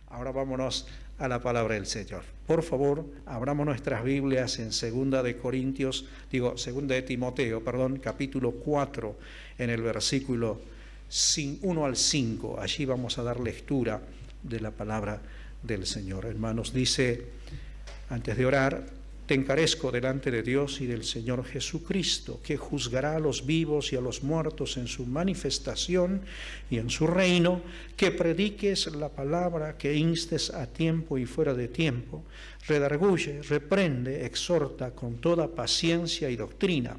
Ahora vámonos a la palabra del Señor. Por favor, abramos nuestras Biblias en 2 de Timoteo, capítulo 4, en el versículo 1 al 5. Allí vamos a dar lectura de la palabra del Señor. Hermanos, dice, antes de orar, te encarezco delante de Dios y del Señor Jesucristo, que juzgará a los vivos y a los muertos en su manifestación y en su reino, que prediques la palabra, que instes a tiempo y fuera de tiempo, redarguye, reprende, exhorta con toda paciencia y doctrina.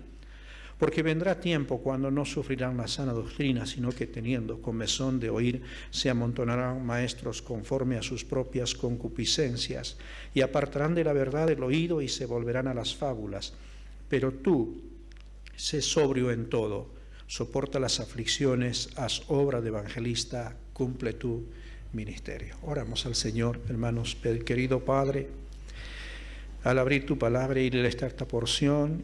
Porque vendrá tiempo cuando no sufrirán la sana doctrina, sino que teniendo comezón de oír, se amontonarán maestros conforme a sus propias concupiscencias, y apartarán de la verdad el oído y se volverán a las fábulas. Pero tú, sé sobrio en todo, soporta las aflicciones, haz obra de evangelista, cumple tu ministerio. Oramos al Señor, hermanos. Querido Padre, al abrir tu palabra y leer esta porción,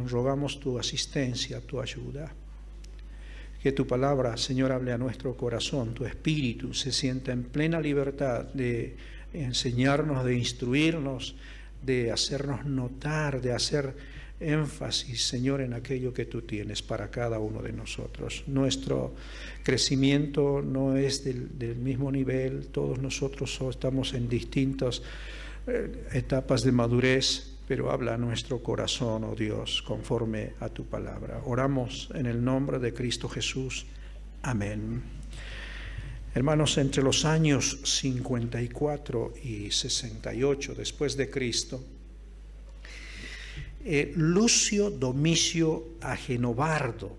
rogamos tu asistencia, tu ayuda. Que tu palabra, Señor, hable a nuestro corazón, tu espíritu se sienta en plena libertad de enseñarnos, de instruirnos, de hacernos notar, de hacer énfasis, Señor, en aquello que tú tienes para cada uno de nosotros. Nuestro crecimiento no es del mismo nivel, todos nosotros estamos en distintos etapas de madurez, pero habla a nuestro corazón, oh Dios, conforme a tu palabra. Oramos en el nombre de Cristo Jesús. Amén. Hermanos, entre los años 54 y 68 después de Cristo, Lucio Domicio Agenobardo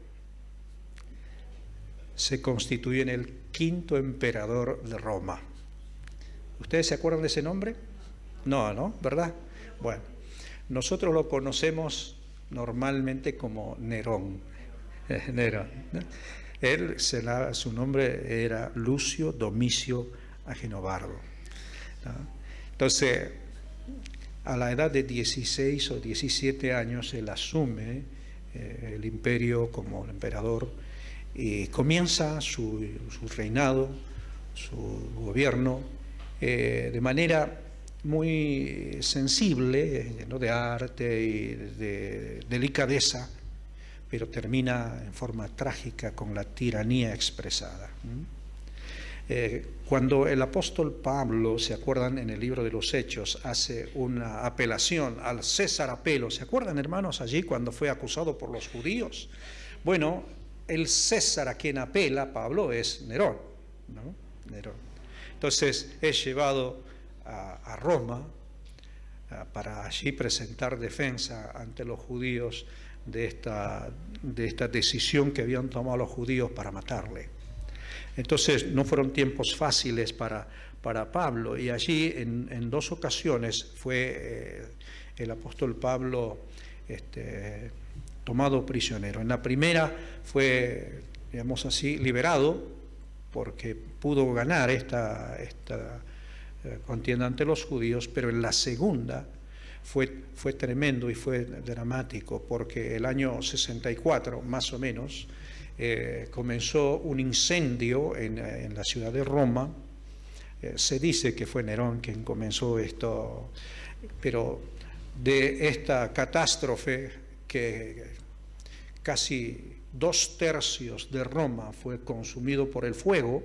se constituye en el quinto emperador de Roma. ¿Ustedes se acuerdan de ese nombre? No, ¿verdad? Bueno, nosotros lo conocemos normalmente como Nerón. Nerón, ¿no? Su nombre era Lucio Domicio Agenobardo, ¿no? Entonces, a la edad de 16 o 17 años, él asume el imperio como emperador y comienza su reinado, su gobierno, de manera muy sensible, lleno de arte y de delicadeza, pero termina en forma trágica con la tiranía expresada. Cuando el apóstol Pablo, ¿se acuerdan? En el libro de los Hechos, hace una apelación al César Apelo. ¿Se acuerdan, hermanos, allí cuando fue acusado por los judíos? Bueno, el César a quien apela Pablo es Nerón, ¿no? Nerón. Entonces es llevado a Roma para allí presentar defensa ante los judíos de esta decisión que habían tomado los judíos para matarle. Entonces no fueron tiempos fáciles para Pablo, y allí en dos ocasiones fue el apóstol Pablo tomado prisionero. En la primera fue, digamos así, liberado porque pudo ganar esta contienda ante los judíos, pero en la segunda fue tremendo y fue dramático, porque el año 64, más o menos, comenzó un incendio en la ciudad de Roma. Se dice que fue Nerón quien comenzó esto, pero de esta catástrofe, que casi 2/3 de Roma fue consumido por el fuego,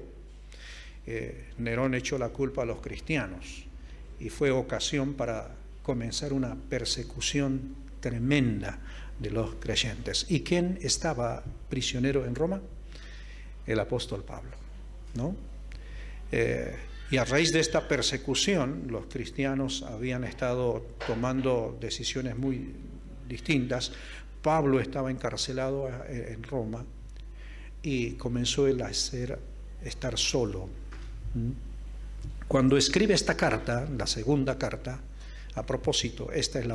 Nerón echó la culpa a los cristianos y fue ocasión para comenzar una persecución tremenda de los creyentes. ¿Y quién estaba prisionero en Roma? El apóstol Pablo, ¿no? Y a raíz de esta persecución, los cristianos habían estado tomando decisiones muy distintas. Pablo estaba encarcelado en Roma y comenzó él a estar solo. Cuando escribe esta carta, la segunda carta, a propósito, esta es el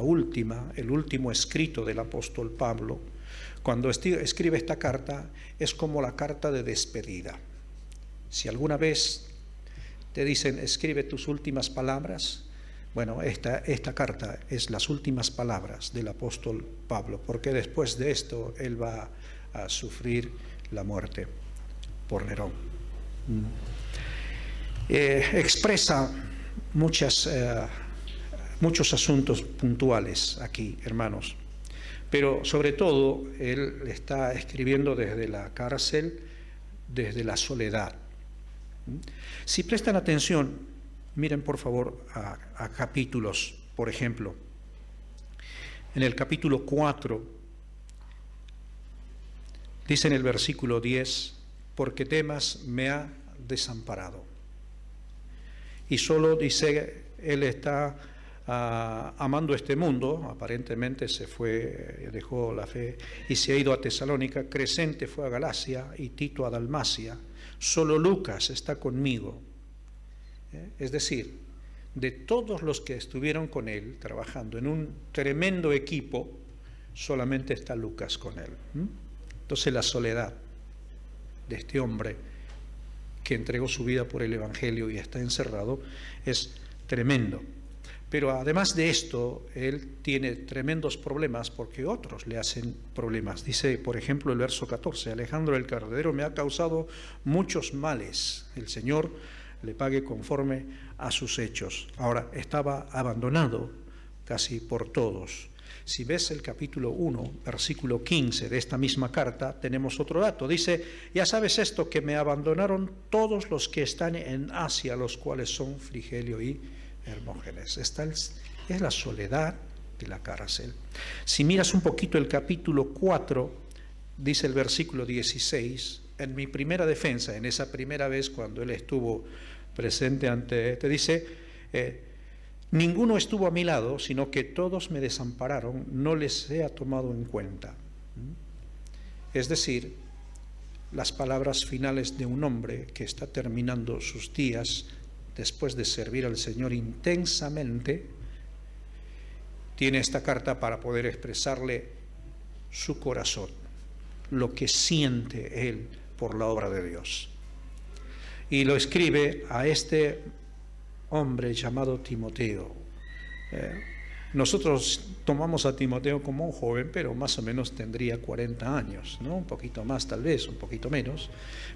último escrito del apóstol Pablo. Cuando escribe esta carta, es como la carta de despedida. Si alguna vez te dicen, escribe tus últimas palabras, bueno, esta carta es las últimas palabras del apóstol Pablo, porque después de esto él va a sufrir la muerte por Nerón. expresa muchos asuntos puntuales aquí, hermanos. Pero sobre todo, él está escribiendo desde la cárcel, desde la soledad. Si prestan atención, miren por favor a capítulos, por ejemplo, en el capítulo 4, dice en el versículo 10, porque Demas me ha desamparado. Y solo dice, él está amando este mundo, aparentemente se fue, dejó la fe y se ha ido a Tesalónica. Crescente fue a Galacia y Tito a Dalmacia. Solo Lucas está conmigo. Es decir, de todos los que estuvieron con él trabajando en un tremendo equipo, solamente está Lucas con él. Entonces la soledad de este hombre que entregó su vida por el Evangelio y está encerrado es tremendo. Pero además de esto, él tiene tremendos problemas porque otros le hacen problemas. Dice, por ejemplo, el verso 14, Alejandro el Carcelero me ha causado muchos males. El Señor le pague conforme a sus hechos. Ahora, estaba abandonado casi por todos. Si ves el capítulo 1, versículo 15 de esta misma carta, tenemos otro dato. Dice, ya sabes esto, que me abandonaron todos los que están en Asia, los cuales son Frigelio y Hermógenes. Esta es la soledad de la cárcel. Si miras un poquito el capítulo 4, dice el versículo 16, en mi primera defensa, en esa primera vez cuando él estuvo presente ante, te dice, ninguno estuvo a mi lado, sino que todos me desampararon, no les he tomado en cuenta. Es decir, las palabras finales de un hombre que está terminando sus días después de servir al Señor intensamente, tiene esta carta para poder expresarle su corazón, lo que siente él por la obra de Dios. Y lo escribe a este hombre llamado Timoteo. Nosotros tomamos a Timoteo como un joven, pero más o menos tendría 40 años, ¿no? Un poquito más tal vez, un poquito menos,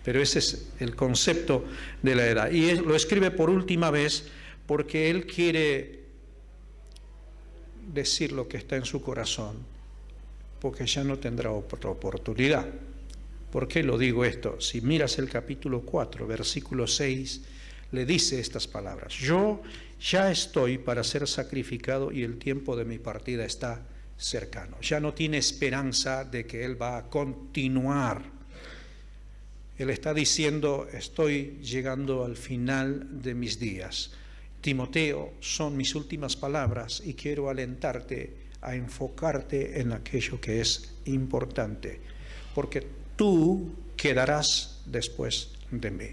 pero ese es el concepto de la edad. Y lo escribe por última vez porque él quiere decir lo que está en su corazón, porque ya no tendrá otra oportunidad. ¿Por qué lo digo esto? Si miras el capítulo 4, versículo 6, le dice estas palabras: yo ya estoy para ser sacrificado y el tiempo de mi partida está cercano. Ya no tiene esperanza de que él va a continuar. Él está diciendo, estoy llegando al final de mis días. Timoteo, son mis últimas palabras y quiero alentarte a enfocarte en aquello que es importante, porque tú quedarás después de mí.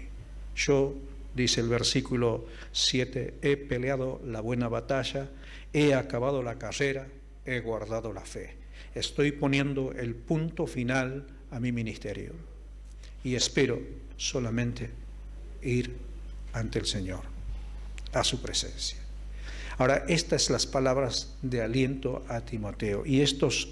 Yo, dice el versículo 7, he peleado la buena batalla, he acabado la carrera, he guardado la fe. Estoy poniendo el punto final a mi ministerio y espero solamente ir ante el Señor, a su presencia. Ahora, estas son las palabras de aliento a Timoteo, y estos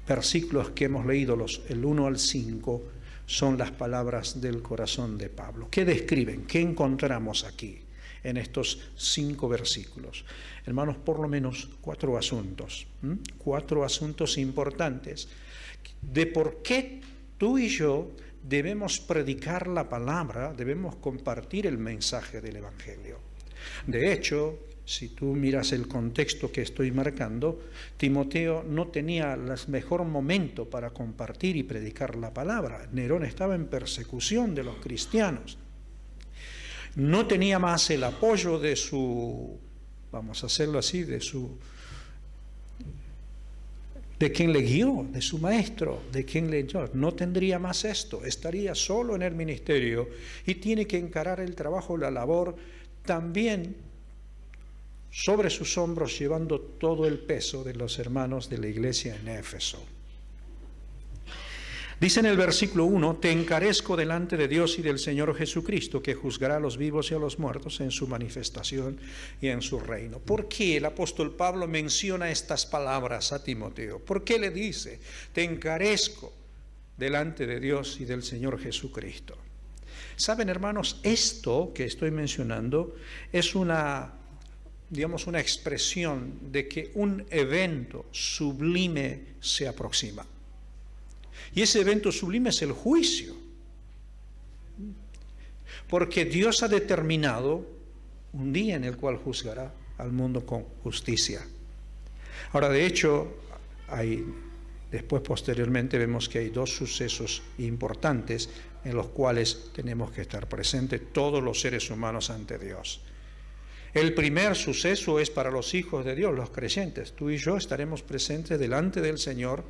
versículos que hemos leído, el 1 al 5, son las palabras del corazón de Pablo. ¿Qué describen? ¿Qué encontramos aquí en estos 5 versículos? Hermanos, por lo menos 4 asuntos, 4 asuntos importantes de por qué tú y yo debemos predicar la palabra, debemos compartir el mensaje del Evangelio. De hecho, si tú miras el contexto que estoy marcando, Timoteo no tenía el mejor momento para compartir y predicar la palabra. Nerón estaba en persecución de los cristianos. No tenía más el apoyo de su, vamos a hacerlo así, de quien le guió, de su maestro, de quien le guió. No tendría más esto, estaría solo en el ministerio y tiene que encarar el trabajo, la labor, también sobre sus hombros, llevando todo el peso de los hermanos de la iglesia en Éfeso. Dice en el versículo 1, te encarezco delante de Dios y del Señor Jesucristo, que juzgará a los vivos y a los muertos en su manifestación y en su reino. ¿Por qué el apóstol Pablo menciona estas palabras a Timoteo? ¿Por qué le dice, te encarezco delante de Dios y del Señor Jesucristo? Saben, hermanos, esto que estoy mencionando es una expresión de que un evento sublime se aproxima. Y ese evento sublime es el juicio. Porque Dios ha determinado un día en el cual juzgará al mundo con justicia. Ahora, de hecho, después posteriormente vemos que hay dos sucesos importantes en los cuales tenemos que estar presentes todos los seres humanos ante Dios. El primer suceso es para los hijos de Dios, los creyentes. Tú y yo estaremos presentes delante del Señor,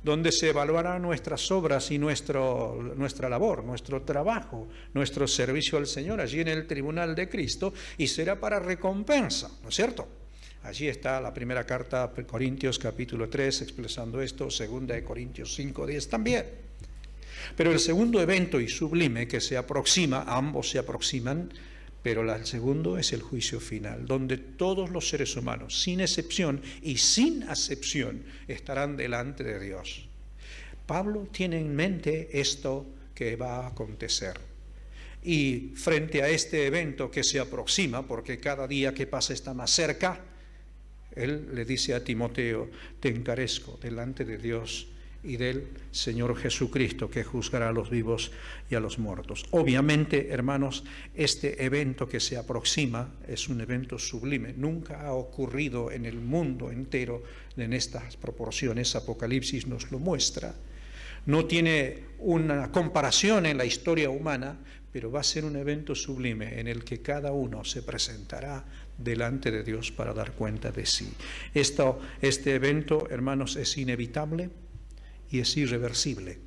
donde se evaluarán nuestras obras y nuestra labor, nuestro trabajo, nuestro servicio al Señor, allí en el tribunal de Cristo, y será para recompensa, ¿no es cierto? Allí está la primera carta a Corintios capítulo 3 expresando esto, segunda de Corintios 5:10 también. Pero el segundo evento y sublime que se aproxima, ambos se aproximan, pero el segundo es el juicio final, donde todos los seres humanos, sin excepción y sin acepción, estarán delante de Dios. Pablo tiene en mente esto que va a acontecer. Y frente a este evento que se aproxima, porque cada día que pasa está más cerca, él le dice a Timoteo: te encarezco delante de Dios y del Señor Jesucristo, que juzgará a los vivos y a los muertos. Obviamente, hermanos, este evento que se aproxima es un evento sublime. Nunca ha ocurrido en el mundo entero en estas proporciones. Apocalipsis nos lo muestra. No tiene una comparación en la historia humana, pero va a ser un evento sublime en el que cada uno se presentará delante de Dios para dar cuenta de sí. Este evento, hermanos, es inevitable y es irreversible,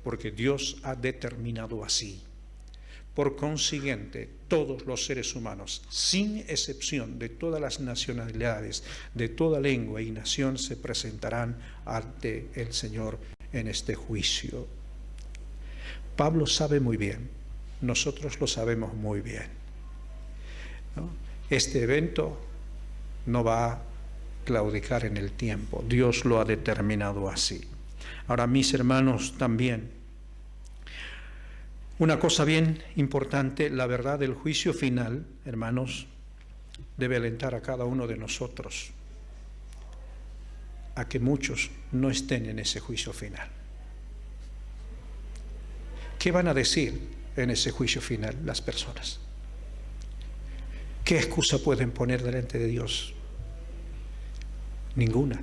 porque Dios ha determinado así. Por consiguiente, todos los seres humanos, sin excepción, de todas las nacionalidades, de toda lengua y nación, se presentarán ante el Señor en este juicio. Pablo sabe muy bien, nosotros lo sabemos muy bien, ¿no? Este evento no va a claudicar en el tiempo, Dios lo ha determinado así. Ahora, mis hermanos, también, una cosa bien importante, la verdad del juicio final, hermanos, debe alentar a cada uno de nosotros a que muchos no estén en ese juicio final. ¿Qué van a decir en ese juicio final las personas? ¿Qué excusa pueden poner delante de Dios? Ninguna.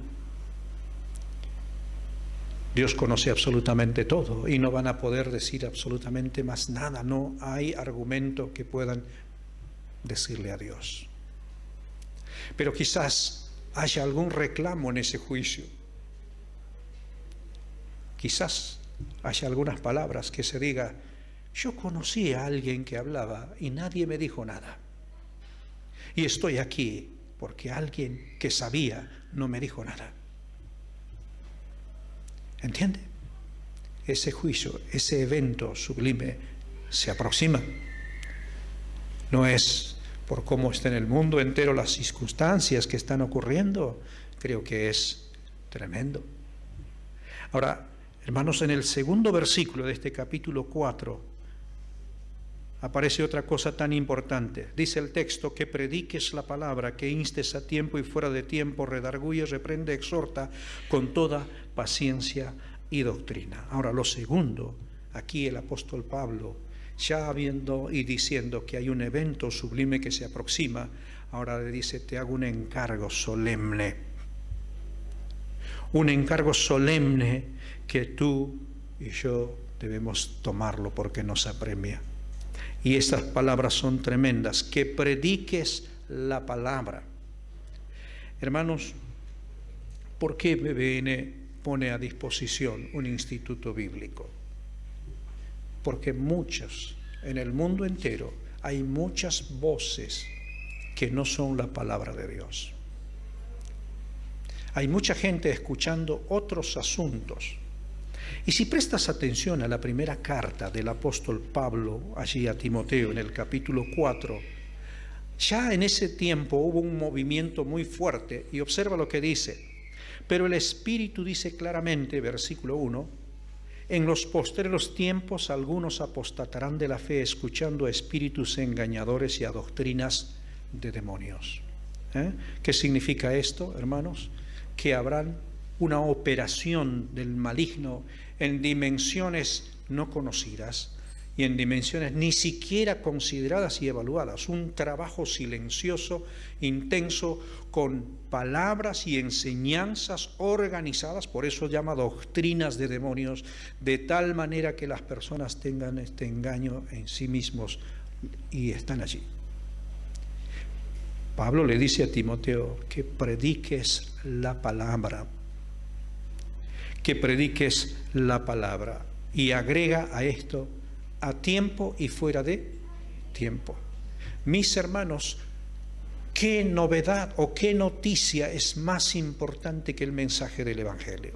Dios conoce absolutamente todo y no van a poder decir absolutamente más nada. No hay argumento que puedan decirle a Dios. Pero quizás haya algún reclamo en ese juicio. Quizás haya algunas palabras que se diga: yo conocí a alguien que hablaba y nadie me dijo nada. Y estoy aquí porque alguien que sabía no me dijo nada. ¿Entiende? Ese juicio, ese evento sublime se aproxima. No es por cómo está en el mundo entero las circunstancias que están ocurriendo. Creo que es tremendo. Ahora, hermanos, en el segundo versículo de este capítulo 4 aparece otra cosa tan importante. Dice el texto: que prediques la palabra, que instes a tiempo y fuera de tiempo, redarguye, reprende, exhorta con toda paciencia y doctrina. Ahora, lo segundo, aquí el apóstol Pablo, ya habiendo y diciendo que hay un evento sublime que se aproxima, ahora le dice: te hago un encargo solemne. Un encargo solemne que tú y yo debemos tomarlo porque nos apremia. Y estas palabras son tremendas: que prediques la palabra. Hermanos, ¿por qué BBN pone a disposición un instituto bíblico? Porque en el mundo entero, hay muchas voces que no son la palabra de Dios. Hay mucha gente escuchando otros asuntos. Y si prestas atención a la primera carta del apóstol Pablo allí a Timoteo en el capítulo 4, ya en ese tiempo hubo un movimiento muy fuerte, y observa lo que dice: pero el Espíritu dice claramente, versículo 1, en los postreros tiempos algunos apostatarán de la fe, escuchando a espíritus engañadores y a doctrinas de demonios. ¿Qué significa esto, hermanos? Que habrán una operación del maligno en dimensiones no conocidas y en dimensiones ni siquiera consideradas y evaluadas. Un trabajo silencioso, intenso, con palabras y enseñanzas organizadas, por eso llama doctrinas de demonios, de tal manera que las personas tengan este engaño en sí mismos y están allí. Pablo le dice a Timoteo que prediques la palabra, que prediques la palabra, y agrega a esto: a tiempo y fuera de tiempo. Mis hermanos, ¿qué novedad o qué noticia es más importante que el mensaje del Evangelio?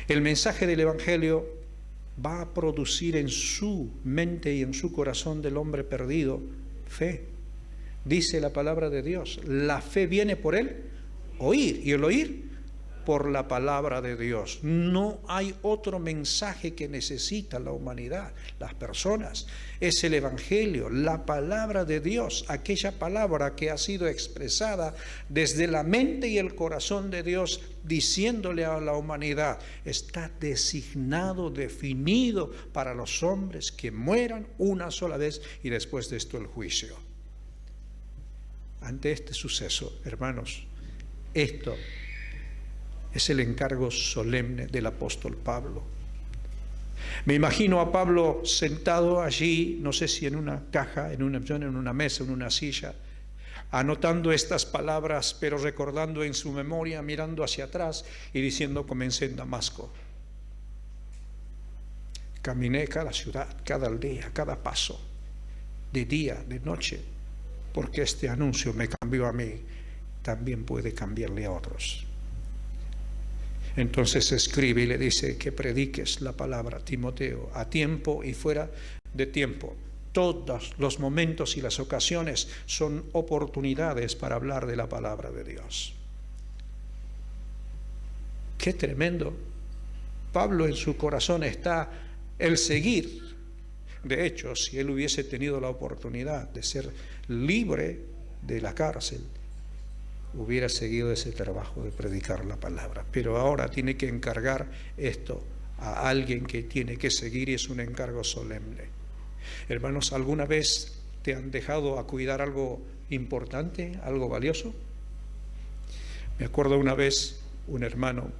El mensaje del Evangelio va a producir en su mente y en su corazón del hombre perdido fe. Dice la palabra de Dios, la fe viene por el oír, y el oír por la palabra de Dios. No hay otro mensaje que necesita la humanidad, las personas. Es el Evangelio, la palabra de Dios, aquella palabra que ha sido expresada desde la mente y el corazón de Dios, diciéndole a la humanidad: está designado, definido para los hombres que mueran una sola vez y después de esto el juicio. Ante este suceso, hermanos, esto es el encargo solemne del apóstol Pablo. Me imagino a Pablo sentado allí, no sé si en una caja, en una mesa, en una silla, anotando estas palabras, pero recordando en su memoria, mirando hacia atrás y diciendo: comencé en Damasco. Caminé cada ciudad, cada aldea, cada paso, de día, de noche, porque este anuncio me cambió a mí, también puede cambiarle a otros. Entonces escribe y le dice que prediques la palabra, Timoteo, a tiempo y fuera de tiempo. Todos los momentos y las ocasiones son oportunidades para hablar de la palabra de Dios. ¡Qué tremendo! Pablo, en su corazón está el seguir. De hecho, si él hubiese tenido la oportunidad de ser libre de la cárcel, hubiera seguido ese trabajo de predicar la palabra. Pero ahora tiene que encargar esto a alguien que tiene que seguir, y es un encargo solemne. Hermanos, ¿alguna vez te han dejado a cuidar algo importante, algo valioso? Me acuerdo una vez un hermano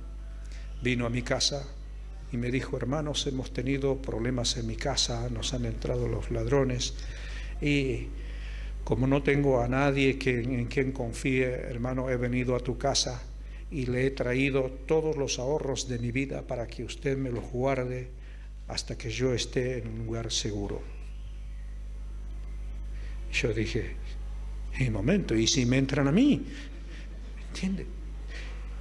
vino a mi casa y me dijo: hermanos, hemos tenido problemas en mi casa, nos han entrado los ladrones, y como no tengo a nadie en quien confíe, hermano, he venido a tu casa y le he traído todos los ahorros de mi vida para que usted me los guarde hasta que yo esté en un lugar seguro. Yo dije: un momento, ¿y si me entran a mí? ¿Entiende?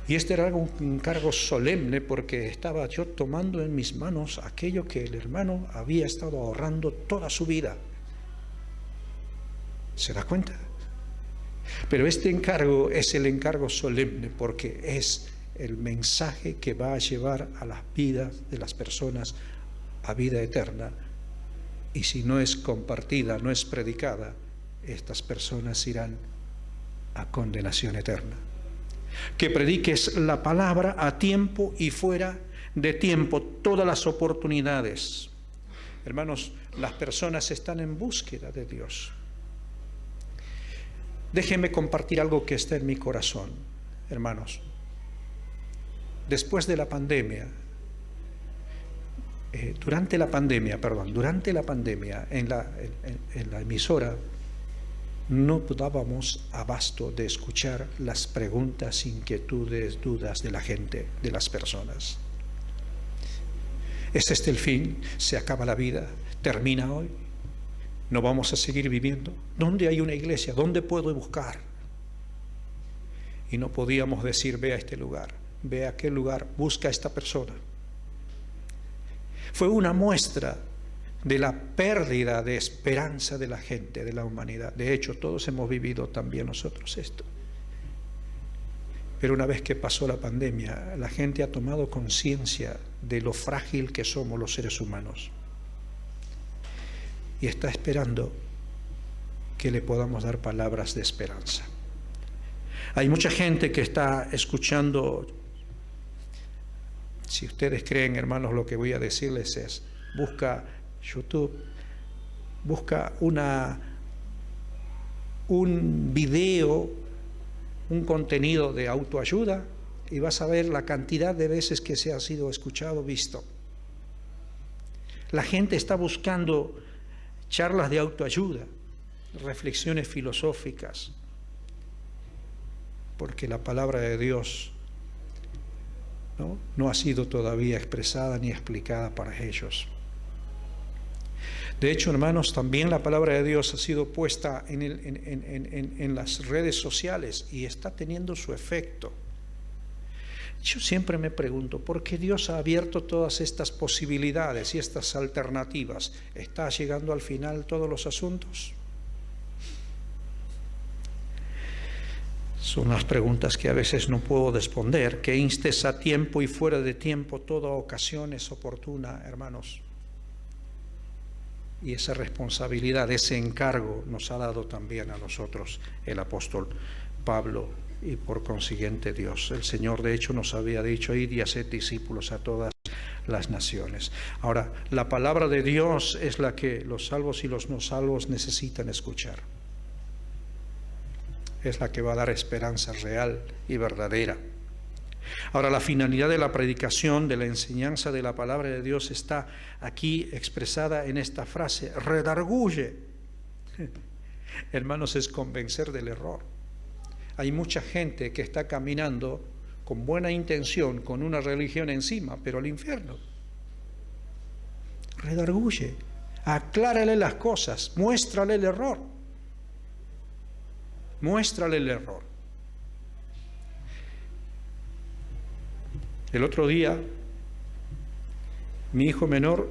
Y este era un encargo solemne, porque estaba yo tomando en mis manos aquello que el hermano había estado ahorrando toda su vida. ¿Se da cuenta? Pero este encargo es el encargo solemne, porque es el mensaje que va a llevar a las vidas de las personas a vida eterna. Y si no es compartida, no es predicada, estas personas irán a condenación eterna. Que prediques la palabra a tiempo y fuera de tiempo, todas las oportunidades. Hermanos, las personas están en búsqueda de Dios. Déjenme compartir algo que está en mi corazón, hermanos. Después de la pandemia, durante la pandemia, en la emisora, no dábamos abasto de escuchar las preguntas, inquietudes, dudas de la gente, de las personas. ¿Es este el fin? ¿Se acaba la vida? ¿Termina hoy? ¿No vamos a seguir viviendo? ¿Dónde hay una iglesia? ¿Dónde puedo buscar? Y no podíamos decir: ve a este lugar, ve a aquel lugar, busca a esta persona. Fue una muestra de la pérdida de esperanza de la gente, de la humanidad. De hecho, todos hemos vivido también nosotros esto. Pero una vez que pasó la pandemia, la gente ha tomado conciencia de lo frágil que somos los seres humanos y está esperando que le podamos dar palabras de esperanza. Hay mucha gente que está escuchando. Si ustedes creen, hermanos, lo que voy a decirles es, busca YouTube, busca un video, un contenido de autoayuda y vas a ver la cantidad de veces que se ha sido escuchado, visto. La gente está buscando charlas de autoayuda, reflexiones filosóficas, porque la palabra de Dios no ha sido todavía expresada ni explicada para ellos. De hecho, hermanos, también la palabra de Dios ha sido puesta en las redes sociales y está teniendo su efecto. Yo siempre me pregunto, ¿por qué Dios ha abierto todas estas posibilidades y estas alternativas? ¿Está llegando al final todos los asuntos? Son las preguntas que a veces no puedo responder. Que instes a tiempo y fuera de tiempo, toda ocasión es oportuna, hermanos. Y esa responsabilidad, ese encargo nos ha dado también a nosotros el apóstol Pablo y por consiguiente Dios. El Señor de hecho nos había dicho, id y haced discípulos a todas las naciones. Ahora, la palabra de Dios es la que los salvos y los no salvos necesitan escuchar. Es la que va a dar esperanza real y verdadera. Ahora, la finalidad de la predicación, de la enseñanza de la palabra de Dios está aquí expresada en esta frase, redarguye. Hermanos, es convencer del error. Hay mucha gente que está caminando con buena intención, con una religión encima, pero al infierno. Redarguye, aclárale las cosas, muéstrale el error. Muéstrale el error. El otro día, mi hijo menor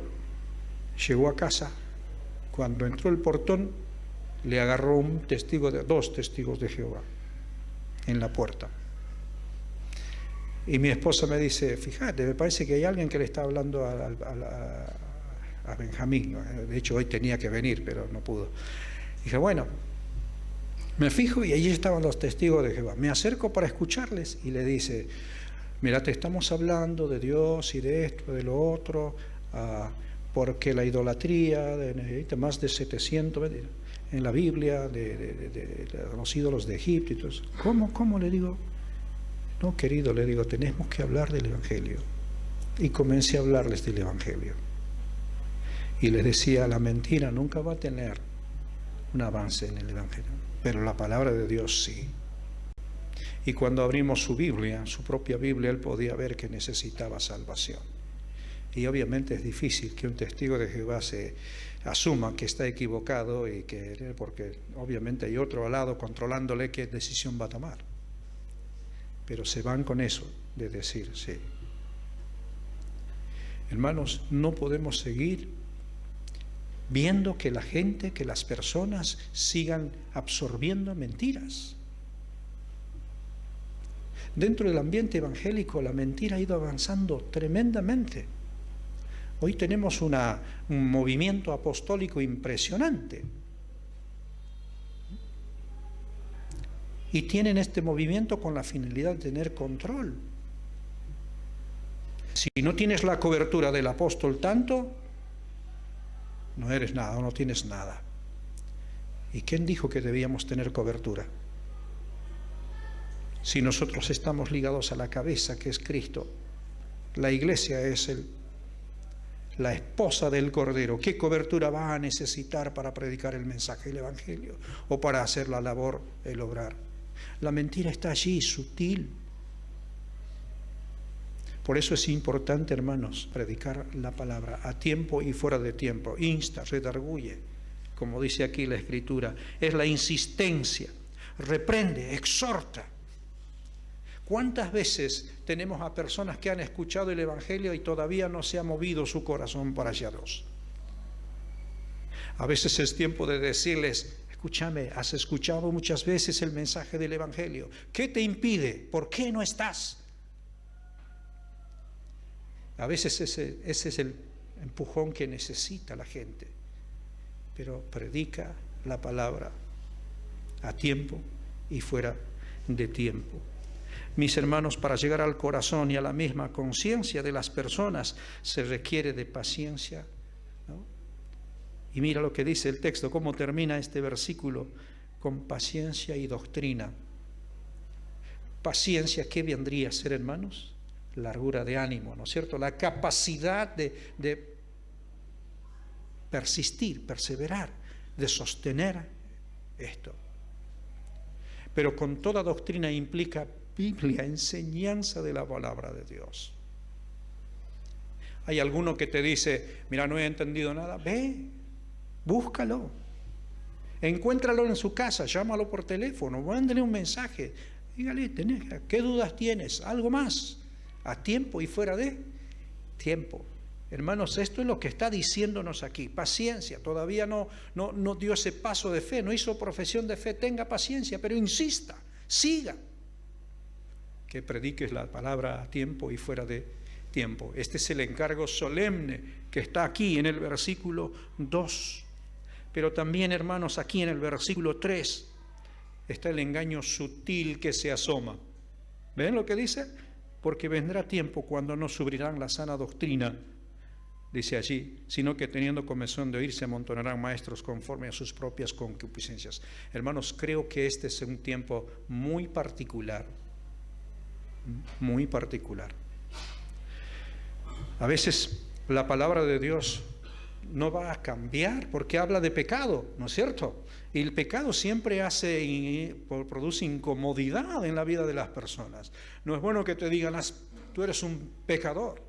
llegó a casa. Cuando entró el portón, le agarró dos testigos de Jehová en la puerta. Y mi esposa me dice, fíjate, me parece que hay alguien que le está hablando a Benjamín. De hecho, hoy tenía que venir, pero no pudo. Dije, bueno, me fijo y allí estaban los testigos de Jehová. Me acerco para escucharles y le dice, mira, te estamos hablando de Dios y de esto, de lo otro, porque la idolatría de más de 700 en la Biblia, de los ídolos de Egipto y todo eso. ¿Cómo? Le digo, no, querido, le digo, tenemos que hablar del Evangelio. Y comencé a hablarles del Evangelio. Y les decía, la mentira nunca va a tener un avance en el Evangelio, pero la palabra de Dios sí. Y cuando abrimos su Biblia, su propia Biblia, él podía ver que necesitaba salvación. Y obviamente es difícil que un testigo de Jehová se asuma que está equivocado porque obviamente hay otro al lado controlándole qué decisión va a tomar. Pero se van con eso de decir sí. Hermanos, no podemos seguir viendo que la gente, que las personas sigan absorbiendo mentiras. Dentro del ambiente evangélico la mentira ha ido avanzando tremendamente. Hoy tenemos un movimiento apostólico impresionante. Y tienen este movimiento con la finalidad de tener control. Si no tienes la cobertura del apóstol tanto, no eres nada, no tienes nada. ¿Y quién dijo que debíamos tener cobertura? Si nosotros estamos ligados a la cabeza, que es Cristo, la iglesia es la esposa del Cordero. ¿Qué cobertura va a necesitar para predicar el mensaje del Evangelio o para hacer la labor, el obrar? La mentira está allí, sutil. Por eso es importante, hermanos, predicar la palabra a tiempo y fuera de tiempo. Insta, redarguye, como dice aquí la Escritura. Es la insistencia, reprende, exhorta. ¿Cuántas veces tenemos a personas que han escuchado el Evangelio y todavía no se ha movido su corazón para allá dos? A veces es tiempo de decirles, Escúchame, has escuchado muchas veces el mensaje del Evangelio. ¿Qué te impide? ¿Por qué no estás? A veces ese es el empujón que necesita la gente. Pero predica la palabra a tiempo y fuera de tiempo. Mis hermanos, para llegar al corazón y a la misma conciencia de las personas se requiere de paciencia, ¿no? Y mira lo que dice el texto, cómo termina este versículo: con paciencia y doctrina. Paciencia, ¿qué vendría a ser, hermanos? Largura de ánimo, ¿no es cierto? La capacidad de persistir, perseverar, de sostener esto. Pero con toda doctrina implica Biblia, enseñanza de la palabra de Dios. Hay alguno que te dice: mira, no he entendido nada. Ve, búscalo, encuéntralo en su casa, llámalo por teléfono, mándale un mensaje, dígale: ¿qué dudas tienes? ¿Algo más? A tiempo y fuera de tiempo. Hermanos, esto es lo que está diciéndonos aquí. Paciencia, todavía no dio ese paso de fe, no hizo profesión de fe. Tenga paciencia, pero insista, siga. Que prediques la palabra a tiempo y fuera de tiempo. Este es el encargo solemne que está aquí en el versículo 2. Pero también, hermanos, aquí en el versículo 3 está el engaño sutil que se asoma. ¿Ven lo que dice? Porque vendrá tiempo cuando no sufrirán la sana doctrina, dice allí, sino que teniendo comezón de oír se amontonarán maestros conforme a sus propias concupiscencias. Hermanos, creo que este es un tiempo muy particular, muy particular. A veces la palabra de Dios no va a cambiar porque habla de pecado, ¿no es cierto? Y el pecado siempre produce incomodidad en la vida de las personas. No es bueno que te digan: tú eres un pecador.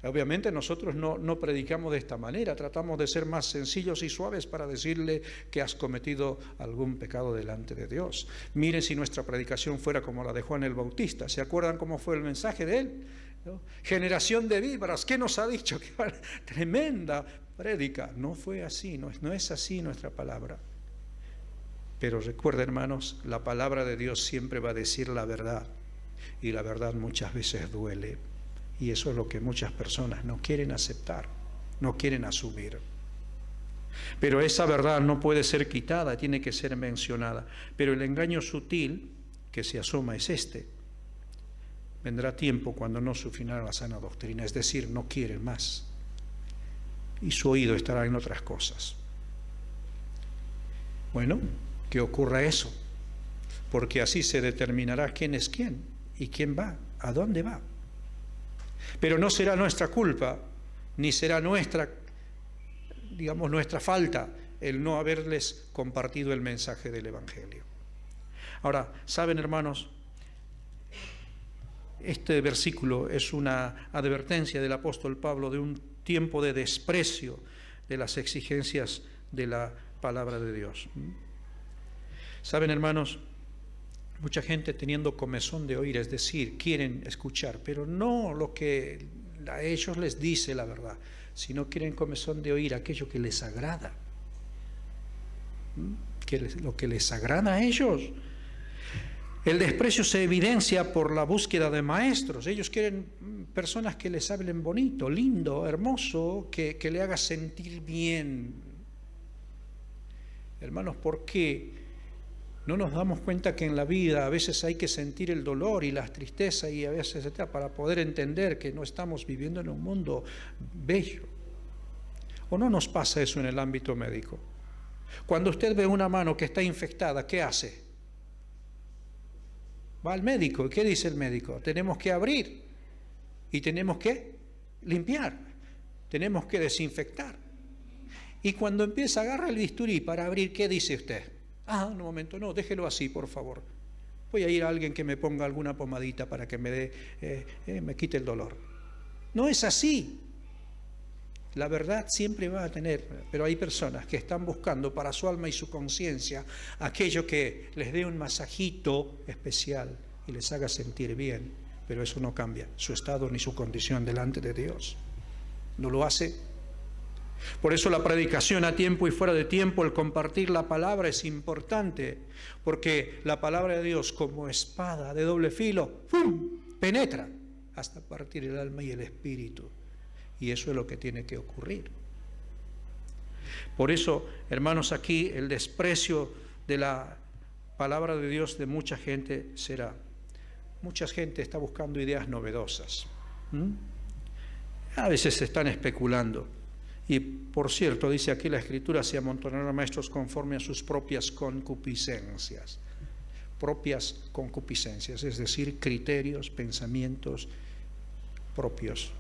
Obviamente nosotros no predicamos de esta manera, tratamos de ser más sencillos y suaves para decirle que has cometido algún pecado delante de Dios. Miren si nuestra predicación fuera como la de Juan el Bautista. ¿Se acuerdan cómo fue el mensaje de él? ¿No? Generación de víboras, ¿qué nos ha dicho? ¡Qué tremenda prédica! No fue así, no es así nuestra palabra. Pero recuerda, hermanos, la palabra de Dios siempre va a decir la verdad, y la verdad muchas veces duele, y eso es lo que muchas personas no quieren aceptar, no quieren asumir. Pero esa verdad no puede ser quitada, tiene que ser mencionada. Pero el engaño sutil que se asoma es este: vendrá tiempo cuando no sufrirán la sana doctrina, es decir, no quieren más, y su oído estará en otras cosas. Bueno, que ocurra eso, porque así se determinará quién es quién y quién va, a dónde va. Pero no será nuestra culpa, ni será nuestra falta el no haberles compartido el mensaje del Evangelio. Ahora, ¿saben, hermanos? Este versículo es una advertencia del apóstol Pablo de un tiempo de desprecio de las exigencias de la palabra de Dios. ¿Saben, hermanos? Mucha gente teniendo comezón de oír, es decir, quieren escuchar, pero no lo que a ellos les dice la verdad, sino quieren comezón de oír aquello que les agrada. Lo que les agrada a ellos. El desprecio se evidencia por la búsqueda de maestros. Ellos quieren personas que les hablen bonito, lindo, hermoso, que le haga sentir bien. Hermanos, ¿por qué no nos damos cuenta que en la vida a veces hay que sentir el dolor y la tristeza y a veces para poder entender que no estamos viviendo en un mundo bello? ¿O no nos pasa eso en el ámbito médico? Cuando usted ve una mano que está infectada, ¿qué hace? Va al médico. ¿Y qué dice el médico? Tenemos que abrir y tenemos que limpiar, tenemos que desinfectar. Y cuando empieza a agarrar el bisturí para abrir, ¿qué dice usted? Un momento, no, déjelo así, por favor. Voy a ir a alguien que me ponga alguna pomadita para que me quite el dolor. No es así. La verdad siempre va a tener, pero hay personas que están buscando para su alma y su conciencia aquello que les dé un masajito especial y les haga sentir bien, pero eso no cambia su estado ni su condición delante de Dios. No lo hace. Por eso la predicación a tiempo y fuera de tiempo, el compartir la palabra es importante, porque la palabra de Dios, como espada de doble filo, ¡pum!, penetra hasta partir el alma y el espíritu. Y eso es lo que tiene que ocurrir. Por eso, hermanos, aquí el desprecio de la palabra de Dios de mucha gente será: mucha gente está buscando ideas novedosas. A veces se están especulando. Y por cierto, dice aquí la Escritura, se amontonarán maestros conforme a sus propias concupiscencias. Propias concupiscencias, es decir, criterios, pensamientos propios,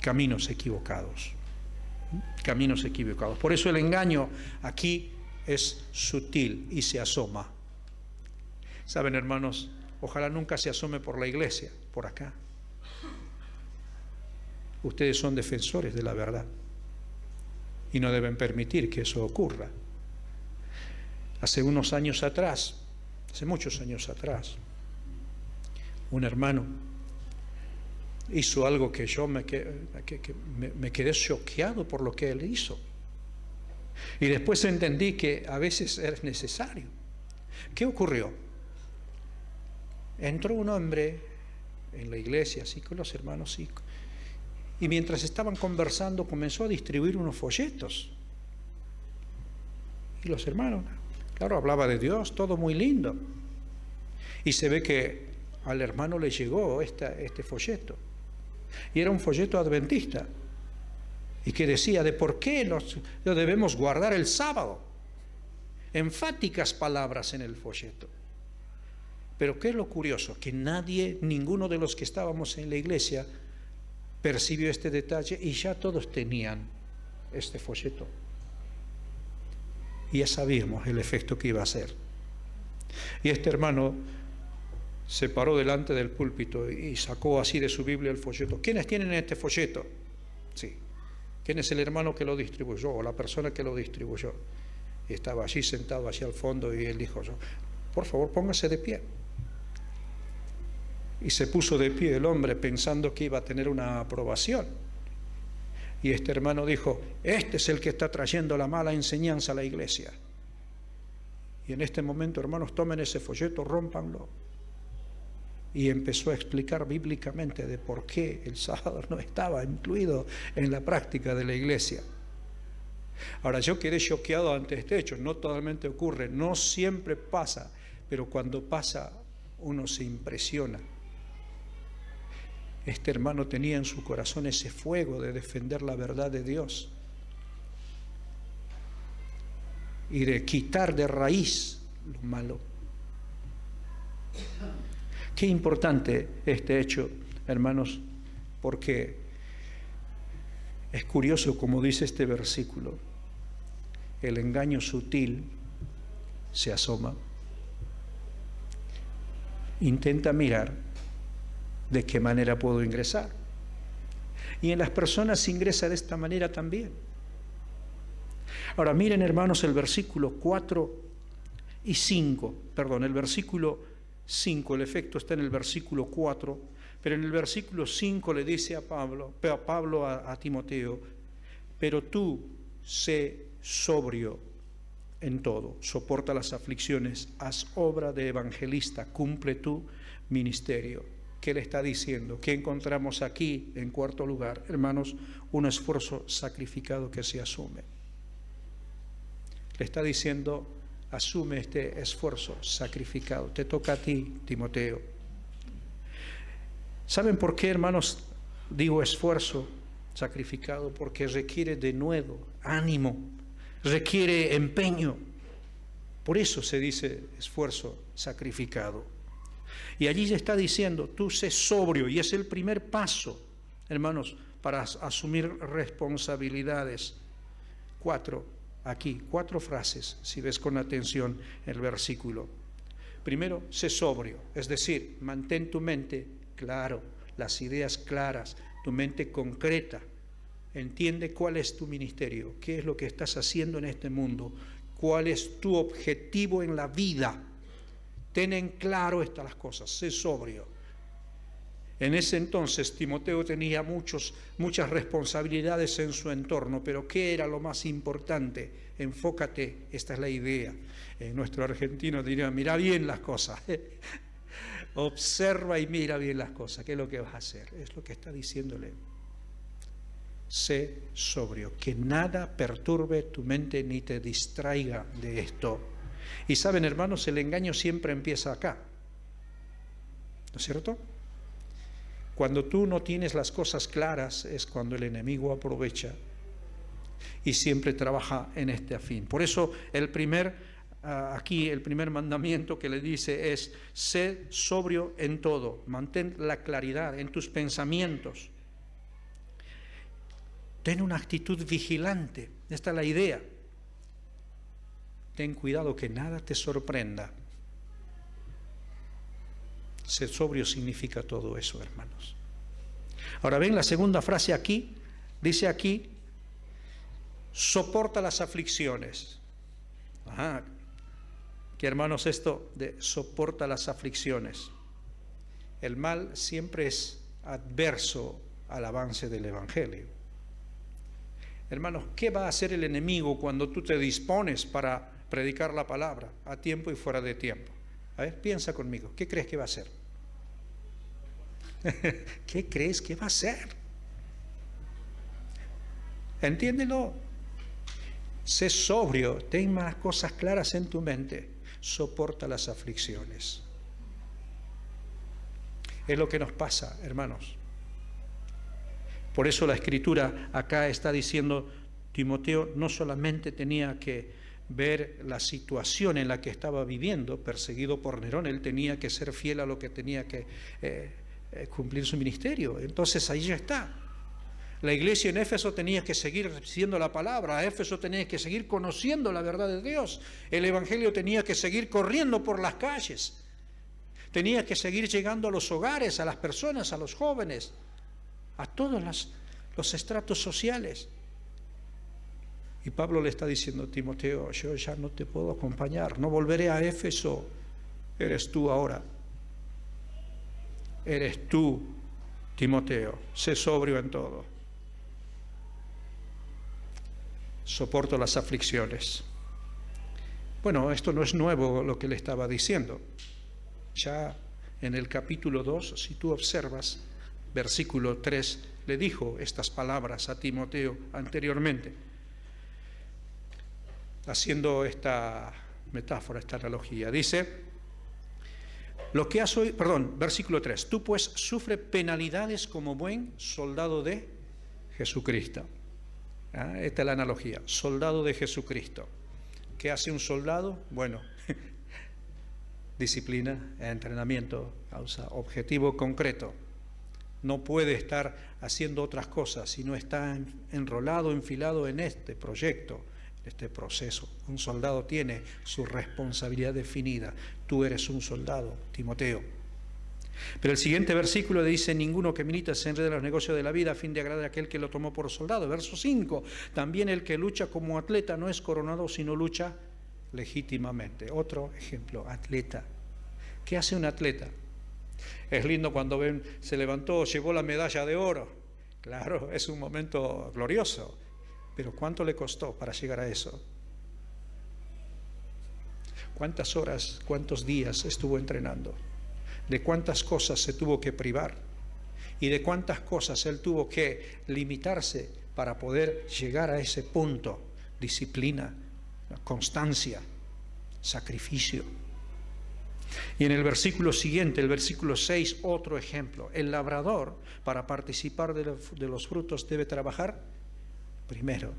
caminos equivocados. Caminos equivocados. Por eso el engaño aquí es sutil y se asoma. Saben, hermanos, ojalá nunca se asome por la iglesia, por acá. Ustedes son defensores de la verdad y no deben permitir que eso ocurra. Hace unos años atrás, hace muchos años atrás, un hermano hizo algo que yo me quedé choqueado por lo que él hizo. Y después entendí que a veces es necesario. ¿Qué ocurrió? Entró un hombre en la iglesia, así con los hermanos, y mientras estaban conversando comenzó a distribuir unos folletos. Y los hermanos, claro, hablaba de Dios, todo muy lindo. Y se ve que al hermano le llegó este folleto. Y era un folleto adventista. Y que decía de por qué lo debemos guardar el sábado. Enfáticas palabras en el folleto. Pero ¿qué es lo curioso? Que ninguno de los que estábamos en la iglesia percibió este detalle y ya todos tenían este folleto. Y ya sabíamos el efecto que iba a hacer. Y este hermano se paró delante del púlpito y sacó así de su Biblia el folleto. ¿Quiénes tienen este folleto? Sí. ¿Quién es el hermano que lo distribuyó o la persona que lo distribuyó? Y estaba allí sentado hacia el fondo y él dijo: por favor, póngase de pie. Y se puso de pie el hombre pensando que iba a tener una aprobación. Y este hermano dijo: este es el que está trayendo la mala enseñanza a la iglesia. Y en este momento, hermanos, tomen ese folleto, rómpanlo. Y empezó a explicar bíblicamente de por qué el sábado no estaba incluido en la práctica de la iglesia. Ahora, yo quedé choqueado ante este hecho. No totalmente ocurre, no siempre pasa, pero cuando pasa uno se impresiona. Este hermano tenía en su corazón ese fuego de defender la verdad de Dios y de quitar de raíz lo malo. Qué importante este hecho, hermanos, porque es curioso como dice este versículo: el engaño sutil se asoma. Intenta mirar de qué manera puedo ingresar. Y en las personas ingresa de esta manera también. Ahora miren, hermanos, el versículo 4 y 5, perdón, el versículo 5, el efecto está en el versículo 4, pero en el versículo 5 le dice a Pablo a Timoteo: pero tú sé sobrio en todo, soporta las aflicciones, haz obra de evangelista, cumple tu ministerio. ¿Qué le está diciendo? ¿Qué encontramos aquí en cuarto lugar? Hermanos, un esfuerzo sacrificado que se asume. Le está diciendo: asume este esfuerzo sacrificado. Te toca a ti, Timoteo. ¿Saben por qué, hermanos, digo esfuerzo sacrificado? Porque requiere denuedo, ánimo, requiere empeño. Por eso se dice esfuerzo sacrificado. Y allí se está diciendo: tú sé sobrio, y es el primer paso, hermanos, para asumir responsabilidades. Cuatro frases, si ves con atención el versículo. Primero, sé sobrio, es decir, mantén tu mente claro, las ideas claras, tu mente concreta. Entiende cuál es tu ministerio, qué es lo que estás haciendo en este mundo, cuál es tu objetivo en la vida. Ten en claro estas cosas, sé sobrio. En ese entonces Timoteo tenía muchas responsabilidades en su entorno, pero ¿qué era lo más importante? Enfócate, esta es la idea. Nuestro argentino diría, mira bien las cosas. Observa y mira bien las cosas. ¿Qué es lo que vas a hacer? Es lo que está diciéndole. Sé sobrio, que nada perturbe tu mente ni te distraiga de esto. Y saben, hermanos, el engaño siempre empieza acá. ¿No es cierto? Cuando tú no tienes las cosas claras es cuando el enemigo aprovecha y siempre trabaja en este afín. Por eso aquí el primer mandamiento que le dice es: sé sobrio en todo, mantén la claridad en tus pensamientos, ten una actitud vigilante. Esta es la idea. Ten cuidado que nada te sorprenda. Ser sobrio significa todo eso, hermanos. Ahora ven la segunda frase aquí, dice aquí, soporta las aflicciones. Que hermanos, esto de soporta las aflicciones. El mal siempre es adverso al avance del Evangelio. Hermanos, ¿qué va a hacer el enemigo cuando tú te dispones para predicar la palabra a tiempo y fuera de tiempo? A ver, piensa conmigo, ¿qué crees que va a hacer? ¿Qué crees que va a hacer? Entiéndelo. Sé sobrio, ten más cosas claras en tu mente, soporta las aflicciones. Es lo que nos pasa, hermanos. Por eso la Escritura acá está diciendo, Timoteo no solamente tenía que ver la situación en la que estaba viviendo, perseguido por Nerón, él tenía que ser fiel a lo que tenía que cumplir su ministerio. Entonces ahí ya está. La iglesia en Éfeso tenía que seguir recibiendo la palabra, Éfeso tenía que seguir conociendo la verdad de Dios, el Evangelio tenía que seguir corriendo por las calles, tenía que seguir llegando a los hogares, a las personas, a los jóvenes, a todos los estratos sociales. Y Pablo le está diciendo, Timoteo, yo ya no te puedo acompañar, no volveré a Éfeso, eres tú ahora. Eres tú, Timoteo, sé sobrio en todo. Soporto las aflicciones. Bueno, esto no es nuevo lo que le estaba diciendo. Ya en el capítulo 2, si tú observas, versículo 3, le dijo estas palabras a Timoteo anteriormente, haciendo esta metáfora, esta analogía. Dice, versículo 3, tú pues sufre penalidades como buen soldado de Jesucristo. Esta es la analogía, soldado de Jesucristo. ¿Qué hace un soldado? Bueno, disciplina, entrenamiento, causa, objetivo concreto. No puede estar haciendo otras cosas si no está enrolado, enfilado en este proyecto, este proceso. Un soldado tiene su responsabilidad definida. Tú eres un soldado, Timoteo. Pero el siguiente versículo dice, ninguno que milita se enreda en los negocios de la vida a fin de agradar a aquel que lo tomó por soldado. Verso 5, también el que lucha como atleta no es coronado, sino lucha legítimamente. Otro ejemplo, atleta. ¿Qué hace un atleta? Es lindo cuando ven, se levantó, llevó la medalla de oro. Claro, es un momento glorioso. Pero ¿cuánto le costó para llegar a eso? ¿Cuántas horas, cuántos días estuvo entrenando? ¿De cuántas cosas se tuvo que privar? ¿Y de cuántas cosas él tuvo que limitarse para poder llegar a ese punto? Disciplina, constancia, sacrificio. Y en el versículo siguiente, el versículo 6, otro ejemplo. El labrador, para participar de los frutos, debe trabajar primero.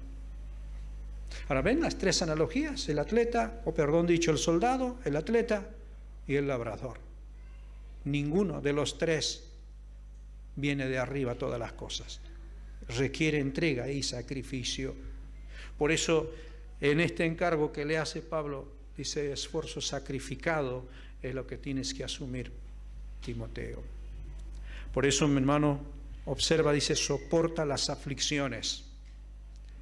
Ahora ven las tres analogías, el atleta, el soldado, el atleta y el labrador. Ninguno de los tres viene de arriba todas las cosas. Requiere entrega y sacrificio. Por eso, en este encargo que le hace Pablo, dice, esfuerzo sacrificado es lo que tienes que asumir, Timoteo. Por eso, mi hermano, observa, dice, soporta las aflicciones.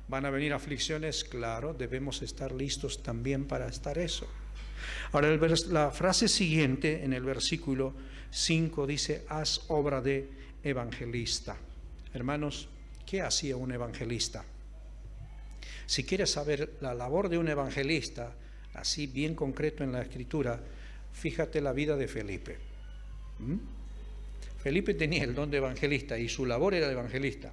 ¿Van a venir aflicciones? Claro, debemos estar listos también para estar eso. Ahora, la frase siguiente en el versículo 5 dice, haz obra de evangelista. Hermanos, ¿qué hacía un evangelista? Si quieres saber la labor de un evangelista, así bien concreto en la Escritura, fíjate la vida de Felipe. Felipe tenía el don de evangelista y su labor era de evangelista.